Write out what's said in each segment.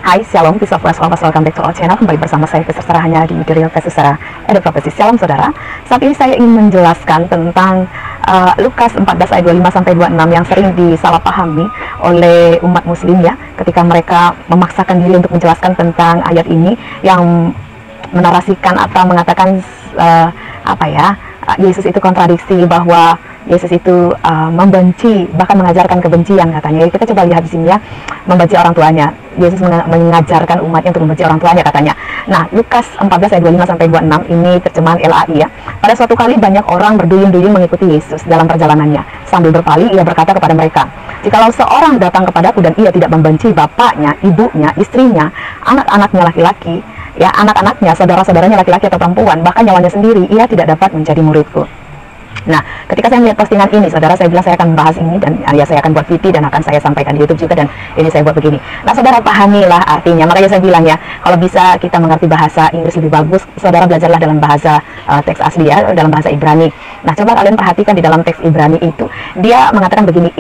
Hai, Shalom, peace of Christ, welcome back to our channel. Kembali bersama saya, Pastor Sarah, hanya di The Real Pastor Sarah Ada Prophecy. Shalom saudara. Saat ini saya ingin menjelaskan tentang Lukas 14 ayat 25-26 yang sering disalahpahami oleh umat muslim ya, ketika mereka memaksakan diri untuk menjelaskan tentang ayat ini yang menarasikan atau mengatakan Yesus itu kontradiksi, bahwa Yesus itu membenci, bahkan mengajarkan kebencian katanya. Kita coba lihat di sini ya, membenci orang tuanya. Yesus mengajarkan umatnya untuk membenci orang tuanya katanya. Nah, Lukas 14 ayat 25-26 ini terjemahan LAI ya. Pada suatu kali banyak orang berduyun-duyun mengikuti Yesus dalam perjalanannya. Sambil berpaling ia berkata kepada mereka, "Jikalau seorang datang kepadaku dan ia tidak membenci bapaknya, ibunya, istrinya, anak-anaknya laki-laki, ya anak-anaknya, saudara-saudaranya laki-laki atau perempuan, bahkan nyawanya sendiri, ia tidak dapat menjadi muridku." Nah, ketika saya melihat postingan ini, saudara, saya bilang saya akan membahas ini, dan ya saya akan buat VT dan akan saya sampaikan di YouTube juga, dan ini saya buat begini. Nah, saudara, pahamilah artinya. Makanya saya bilang ya, kalau bisa kita mengerti bahasa Inggris lebih bagus, saudara belajarlah dalam bahasa teks asli ya, dalam bahasa Ibrani. Nah, coba kalian perhatikan di dalam teks Ibrani itu, dia mengatakan begini,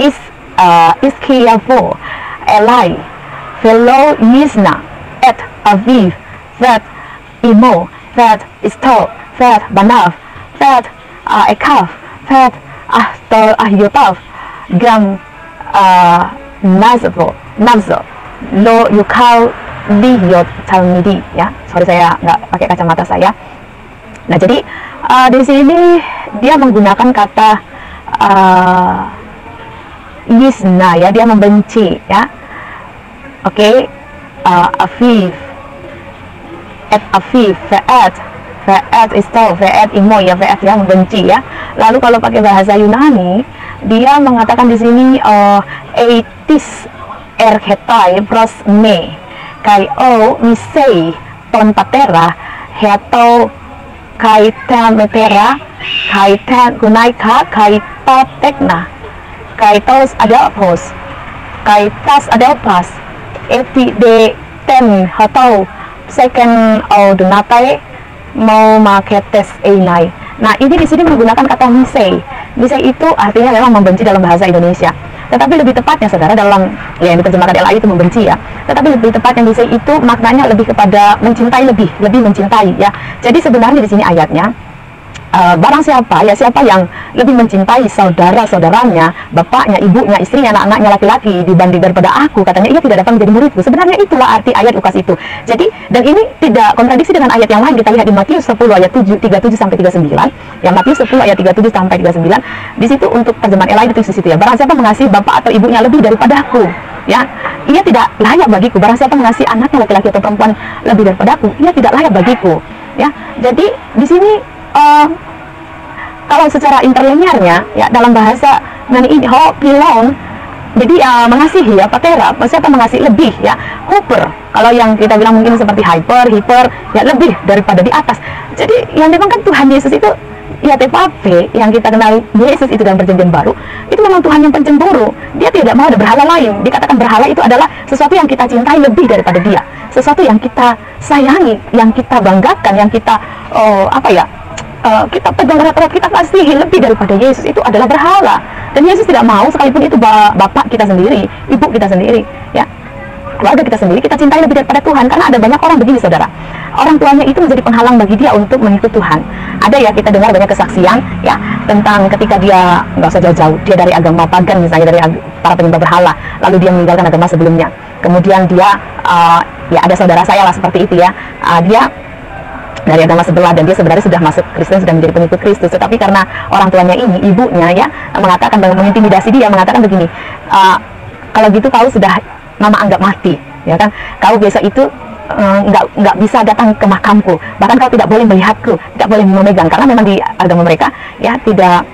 Iskiyavo, Elai, Velo Yisna, Et Aviv, Vet Imo, Vet Istol, Vet Banav, Vet Ekaf, Vet Ahyotav, Gam Nazzo, Lo Yukal Liyot Talmidi ya. Sorry saya nggak pakai kacamata saya. Nah, jadi di sini dia menggunakan kata Yisna ya, dia membenci ya. Oke, Aviv, Et Aviv, Ve'et istol, ve'et imo ya, ve'et ya, membenci ya. Lalu kalau pakai bahasa Yunani, dia mengatakan di sini eitis erketai pros me kai o misei ton patera heto kaitan metera kaitan gunaika kaitatekna kaitos adelpos kaitas adelpas eti de ten hatau second o donatai mau make tes einai. Nah, ini di sini menggunakan kata misei. Misei itu artinya memang membenci dalam bahasa Indonesia. Tetapi lebih tepatnya saudara, dalam ya yang diterjemahkan LAI itu membenci ya. Tetapi lebih tepatnya misei itu maknanya lebih kepada mencintai, lebih mencintai ya. Jadi sebenarnya di sini ayatnya barang siapa ya, siapa yang lebih mencintai saudara-saudaranya, bapaknya, ibunya, istrinya, anak-anaknya laki-laki dibanding daripada aku, katanya ia tidak dapat menjadi muridku. Sebenarnya itulah arti ayat Lukas itu. Jadi, dan ini tidak kontradiksi dengan ayat yang lain. Kita lihat di Matius 10 ayat 37-39 ya, Matius 10 ayat 37-39. Di situ untuk terjemahan LAI itu di situ ya, barang siapa mengasihi bapak atau ibunya lebih daripada aku ya, ia tidak layak bagiku. Barang siapa mengasihi anaknya laki-laki atau perempuan lebih daripada aku, ia tidak layak bagiku ya. Jadi di sini kalau secara interlinearnya ya, dalam bahasa ini ho pilong, jadi mengasihi ya, patera, siapa mengasihi lebih ya, huper, kalau yang kita bilang mungkin seperti hiper ya, lebih daripada di atas. Jadi yang memang kan Tuhan Yesus itu ya, TPP yang kita kenal Yesus itu dalam perjanjian baru, itu memang Tuhan yang pencemburu. Dia tidak mau ada berhala lain. Dikatakan berhala itu adalah sesuatu yang kita cintai lebih daripada dia, sesuatu yang kita sayangi, yang kita banggakan, yang kita kita pegang erat-erat, kita kasihi lebih daripada Yesus, itu adalah berhala. Dan Yesus tidak mau, sekalipun itu bapak kita sendiri, ibu kita sendiri ya, keluarga kita sendiri, kita cintai lebih daripada Tuhan. Karena ada banyak orang begini saudara, orang tuanya itu menjadi penghalang bagi dia untuk mengikut Tuhan. Ada ya, kita dengar banyak kesaksian ya, tentang ketika dia, nggak usah jauh-jauh, dia dari agama pagan misalnya, dari para penyembah berhala, lalu dia meninggalkan agama sebelumnya. Kemudian dia ya, ada saudara saya lah seperti itu ya, dia dari agama sebelah, dan dia sebenarnya sudah masuk Kristen, sudah menjadi pengikut Kristus. Tetapi karena orang tuanya ini, ibunya ya, mengatakan dan mengintimidasi dia, mengatakan begini, kalau gitu kau sudah mama anggap mati ya kan, kau biasa itu nggak bisa datang ke makamku, bahkan kau tidak boleh melihatku, tidak boleh memegang, karena memang di agama mereka ya tidak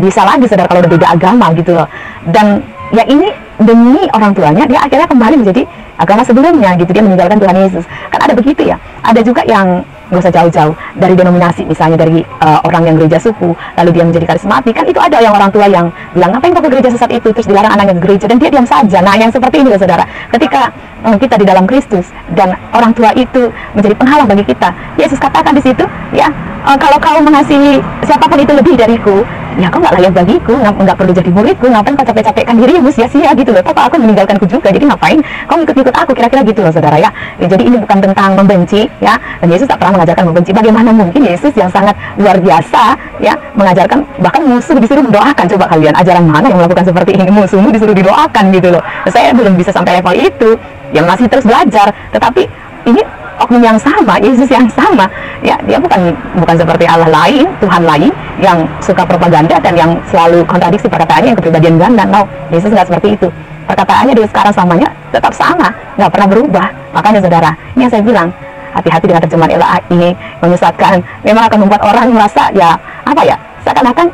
bisa lagi saudara kalau udah beda agama gitu loh. Dan ya ini demi orang tuanya, dia akhirnya kembali menjadi agama sebelumnya gitu, dia meninggalkan Tuhan Yesus. Kan ada begitu ya. Ada juga yang nggak usah jauh-jauh dari denominasi, misalnya dari orang yang gereja suku, lalu dia menjadi karismatik. Kan itu ada yang orang tua yang bilang, ngapain kau ke gereja sesat itu, terus dilarang anaknya ke gereja, dan dia diam saja. Nah, yang seperti ini saudara, ketika kita di dalam Kristus dan orang tua itu menjadi penghalang bagi kita, Yesus katakan di situ ya, kalau kau mengasihi siapapun itu lebih dariku, ya kau nggak layak bagiku, nggak perlu jadi muridku, ngapain kau capek-capekkan dirimu sia-sia gitu loh, toh aku meninggalkanku juga, jadi ngapain kau ikut-ikut aku, kira-kira gitu loh saudara ya. Jadi ini bukan tentang membenci ya, dan Yesus tak pernah mengajarkan membenci. Bagaimana mungkin Yesus yang sangat luar biasa ya mengajarkan, bahkan musuh disuruh mendoakan. Coba kalian, ajaran mana yang melakukan seperti ini, musuhmu disuruh didoakan gitu loh. Saya belum bisa sampai level itu, yang masih terus belajar, tetapi ini oknum yang sama, Yesus yang sama ya, dia bukan seperti Allah lain, Tuhan lain yang suka propaganda dan yang selalu kontradiksi perkataannya, yang kepribadian ganda. No, Yesus nggak seperti itu. Perkataannya dari sekarang samanya tetap sama, nggak pernah berubah. Makanya saudara, ini yang saya bilang, hati-hati dengan terjemahan Ella ini, menyesatkan, memang akan membuat orang merasa ya apa ya, seakan-akan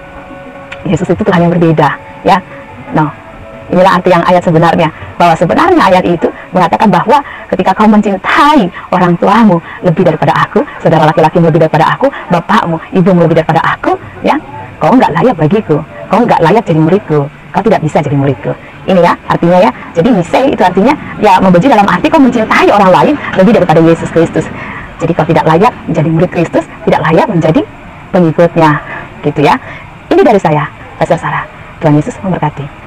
Yesus itu Tuhan yang berbeda ya. No, inilah arti yang ayat sebenarnya, bahwa sebenarnya ayat itu mengatakan bahwa ketika kau mencintai orang tuamu lebih daripada aku, saudara laki-laki lebih daripada aku, bapakmu, ibumu lebih daripada aku, ya, kau nggak layak bagiku, kau nggak layak jadi muridku, kau tidak bisa jadi muridku. Ini ya artinya ya. Jadi misai itu artinya ya membenci dalam arti kau mencintai orang lain lebih daripada Yesus Kristus. Jadi kau tidak layak menjadi murid Kristus, tidak layak menjadi pengikutnya, gitu ya. Ini dari saya, Pastor Sarah. Tuhan Yesus memberkati.